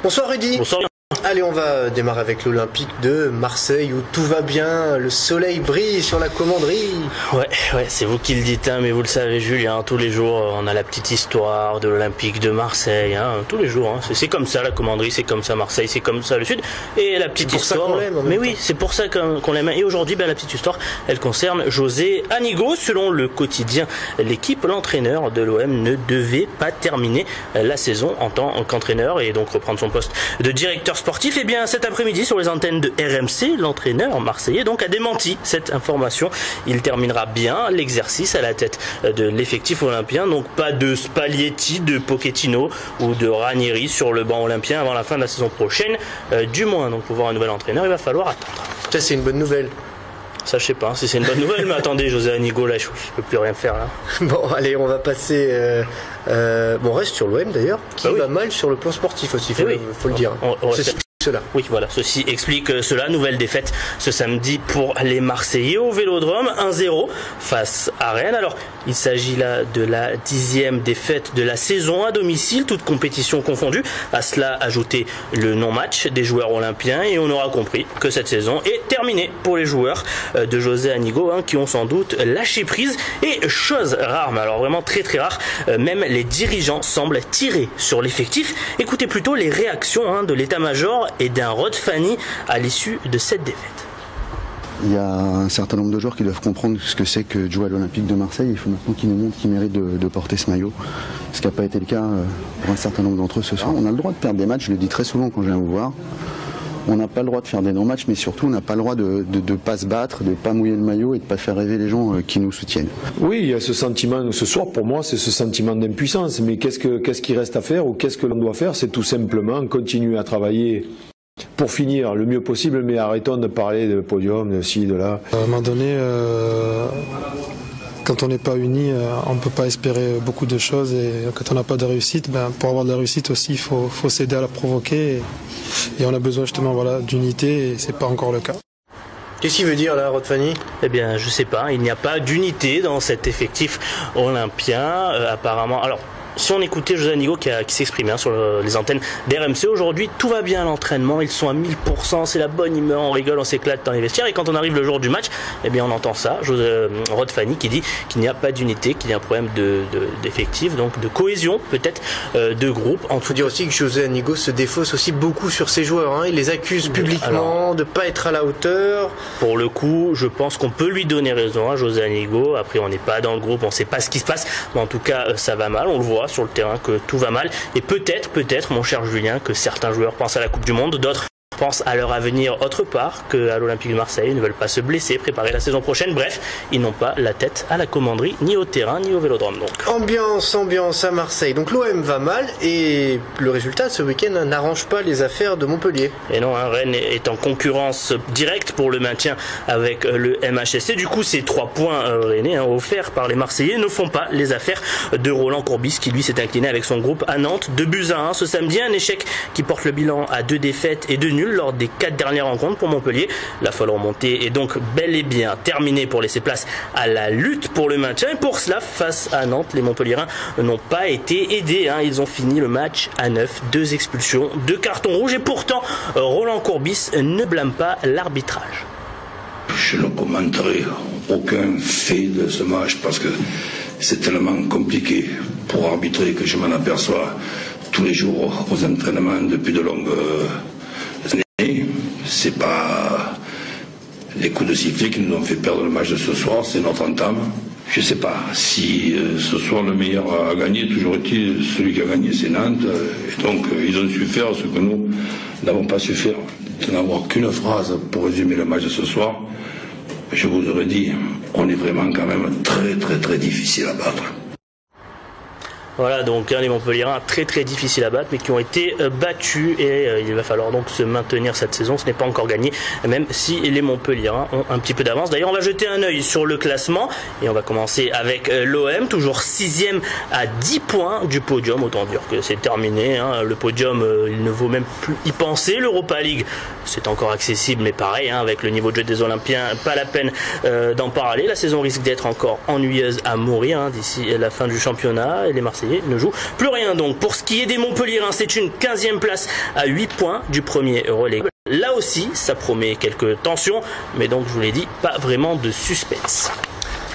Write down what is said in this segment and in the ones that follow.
Bonsoir Rudy. Bonsoir. Allez, on va démarrer avec l'Olympique de Marseille où tout va bien, le soleil brille sur la commanderie. Ouais, c'est vous qui le dites, hein, mais vous le savez Julien, tous les jours on a la petite histoire de l'Olympique de Marseille, hein, tous les jours, hein. C'est comme ça la commanderie, c'est comme ça Marseille, c'est comme ça le Sud, et la petite histoire. Ça qu'on l'aime, mais oui, c'est pour ça qu'on l'aime. Et aujourd'hui, la petite histoire, elle concerne José Anigo. Selon le quotidien L'équipe, l'entraîneur de l'OM ne devait pas terminer la saison en tant qu'entraîneur et donc reprendre son poste de directeur sportif. Et bien cet après-midi sur les antennes de RMC, l'entraîneur marseillais donc a démenti cette information. Il terminera bien l'exercice à la tête de l'effectif olympien, donc pas de Spalletti, de Pochettino ou de Ranieri sur le banc olympien avant la fin de la saison prochaine, du moins. Donc pour voir un nouvel entraîneur, il va falloir attendre. Ça c'est une bonne nouvelle. Ça je sais pas si c'est une bonne nouvelle, mais attendez, José Anigo là, je peux plus rien faire là. Bon allez, on va passer. On reste sur l'OM d'ailleurs, qui va mal sur le plan sportif aussi, faut le dire. Cela. Oui, voilà, ceci explique cela. Nouvelle défaite ce samedi pour les Marseillais au Vélodrome, 1-0 face à Rennes. Alors, il s'agit là de la 10e défaite de la saison à domicile, toute compétition confondue. À cela, ajouter le non-match des joueurs olympiens et on aura compris que cette saison est terminée pour les joueurs de José Anigo, hein, qui ont sans doute lâché prise. Et chose rare, mais alors vraiment très très rare, même les dirigeants semblent tirer sur l'effectif. Écoutez plutôt les réactions de l'état-major et d'un Rod Fanny à l'issue de cette défaite. Il y a un certain nombre de joueurs qui doivent comprendre ce que c'est que de jouer à l'Olympique de Marseille. Il faut maintenant qu'ils nous montrent qu'ils méritent de porter ce maillot. Ce qui n'a pas été le cas pour un certain nombre d'entre eux ce soir. On a le droit de perdre des matchs, je le dis très souvent quand je viens vous voir. On n'a pas le droit de faire des non-matchs, mais surtout on n'a pas le droit de ne pas se battre, de ne pas mouiller le maillot et de ne pas faire rêver les gens qui nous soutiennent. Oui, il y a ce sentiment, ce soir pour moi c'est ce sentiment d'impuissance, mais qu'est-ce qu'il reste à faire ou qu'est-ce que l'on doit faire? C'est tout simplement continuer à travailler pour finir le mieux possible, mais arrêtons de parler de podium, de ci, de là. À un moment donné, quand on n'est pas unis, on ne peut pas espérer beaucoup de choses, et quand on n'a pas de réussite, pour avoir de la réussite aussi, il faut s'aider à la provoquer, et on a besoin justement d'unité, et ce n'est pas encore le cas. Qu'est-ce qu'il veut dire là, Rod Fanny? Eh bien, je sais pas, il n'y a pas d'unité dans cet effectif olympien, apparemment. Alors, si on écoutait José Anigo qui s'exprimait sur les antennes d'RMC, aujourd'hui tout va bien à l'entraînement, ils sont à 1000%, c'est la bonne humeur, on rigole, on s'éclate dans les vestiaires, et quand on arrive le jour du match, eh bien on entend ça, Rod Fanny qui dit qu'il n'y a pas d'unité, qu'il y a un problème d'effectif, donc de cohésion peut-être, de groupe. Il faut dire aussi que José Anigo se défausse aussi beaucoup sur ses joueurs, hein. Il les accuse publiquement de ne pas être à la hauteur. Pour le coup, je pense qu'on peut lui donner raison à José Anigo. Après, on n'est pas dans le groupe, on ne sait pas ce qui se passe, mais en tout cas ça va mal, on le voit sur le terrain que tout va mal, et peut-être mon cher Julien, que certains joueurs pensent à la Coupe du Monde, d'autres pensent à leur avenir autre part qu'à l'Olympique de Marseille, ils ne veulent pas se blesser, préparer la saison prochaine, bref, ils n'ont pas la tête à la commanderie, ni au terrain, ni au Vélodrome. Donc. Ambiance à Marseille, donc l'OM va mal, et le résultat ce week-end n'arrange pas les affaires de Montpellier. Et non, Rennes est en concurrence directe pour le maintien avec le MHSC, du coup ces 3 points rennais offerts par les Marseillais ne font pas les affaires de Roland Courbis, qui lui s'est incliné avec son groupe à Nantes, 2-1 ce samedi, un échec qui porte le bilan à 2 défaites et 2 nuls lors des 4 dernières rencontres pour Montpellier. La folle remontée est donc bel et bien terminée pour laisser place à la lutte pour le maintien, et pour cela, face à Nantes, les Montpelliérains n'ont pas été aidés, ils ont fini le match à 9, 2 expulsions, 2 cartons rouges, et pourtant Roland Courbis ne blâme pas l'arbitrage. Je ne commenterai aucun fait de ce match parce que c'est tellement compliqué pour arbitrer que je m'en aperçois tous les jours aux entraînements depuis de longues années. C'est pas les coups de sifflet qui nous ont fait perdre le match de ce soir, c'est notre entame. Je sais pas si ce soir le meilleur a gagné, toujours est-il celui qui a gagné c'est Nantes, et donc ils ont su faire ce que nous n'avons pas su faire. De n'avoir qu'une phrase pour résumer le match de ce soir, je vous aurais dit, on est vraiment quand même très très très difficile à battre. Voilà, donc les Montpelliérains très très difficiles à battre, mais qui ont été battus, et il va falloir donc se maintenir cette saison. Ce n'est pas encore gagné, même si les Montpelliérains ont un petit peu d'avance. D'ailleurs, on va jeter un œil sur le classement, et on va commencer avec l'OM, toujours 6e à 10 points du podium. Autant dire que c'est terminé, hein. Le podium, il ne vaut même plus y penser. L'Europa League, c'est encore accessible, mais pareil, hein, avec le niveau de jeu des Olympiens, pas la peine d'en parler. La saison risque d'être encore ennuyeuse à mourir, hein, d'ici la fin du championnat, et les Marseillais ne jouent plus rien. Donc pour ce qui est des Montpelliérains, c'est une 15e place à 8 points du premier relais. Là aussi, ça promet quelques tensions, mais donc je vous l'ai dit, pas vraiment de suspense.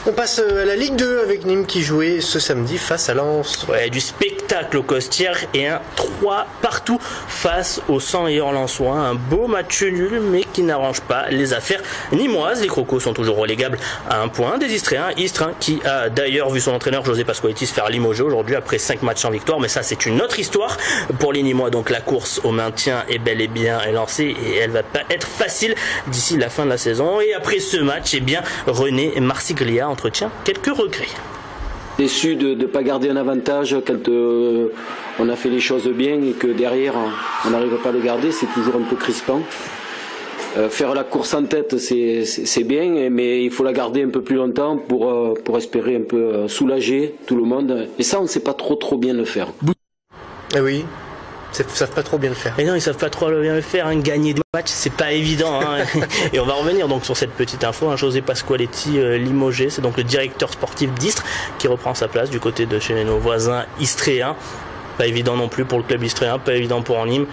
On passe à la Ligue 2 avec Nîmes qui jouait ce samedi face à Lens. Ouais, du spectacle au Costières et un 3 partout face aux 100 et lensois. Un beau match nul, mais qui n'arrange pas les affaires nîmoises. Les Crocos sont toujours relégables à 1 point. Des Istréens, Istres, qui a d'ailleurs vu son entraîneur José Pasqualetti se faire limoger aujourd'hui après 5 matchs sans victoire. Mais ça, c'est une autre histoire pour les Nîmois. Donc la course au maintien est bel et bien lancée, et elle va pas être facile d'ici la fin de la saison. Et après ce match, eh bien, René Marsiglia entretient quelques regrets. Déçu de ne pas garder un avantage quand on a fait les choses bien et que derrière on n'arrive pas à le garder, c'est toujours un peu crispant. Faire la course en tête, c'est bien, mais il faut la garder un peu plus longtemps pour espérer un peu soulager tout le monde. Et ça, on ne sait pas trop bien le faire. Ah oui. Ils savent pas trop bien le faire. Et non, ils savent pas trop bien le faire. Hein. Gagner des matchs, c'est pas évident. Hein. Et on va revenir donc sur cette petite info. Hein. José Pasqualetti limogé, c'est donc le directeur sportif d'Istres qui reprend sa place du côté de chez nos voisins istréens. Pas évident non plus pour le club istréen, pas évident pour Nîmes.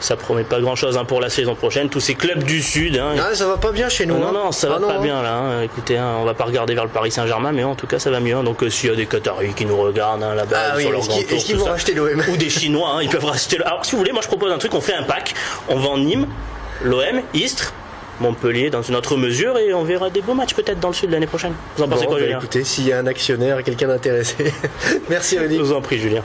Ça promet pas grand chose, hein, pour la saison prochaine. Tous ces clubs du Sud. Hein. Ah, ça va pas bien chez nous. Non, ça va pas bien là. Hein. Écoutez, hein, on va pas regarder vers le Paris Saint-Germain, mais en tout cas, ça va mieux. Hein. Donc, s'il y a des Qataris qui nous regardent là-bas, sur leur grand tour, est-ce qu'ils vont racheter l'OM? Ou des Chinois, hein, ils peuvent racheter. Alors, si vous voulez, moi je propose un truc. On fait un pack. On vend Nîmes, l'OM, Istres, Montpellier dans une autre mesure, et on verra des beaux matchs peut-être dans le Sud l'année prochaine. Vous en pensez quoi, Julien? Écoutez, s'il y a un actionnaire, quelqu'un d'intéressé. Merci, Rémi. Je vous en prie, Julien.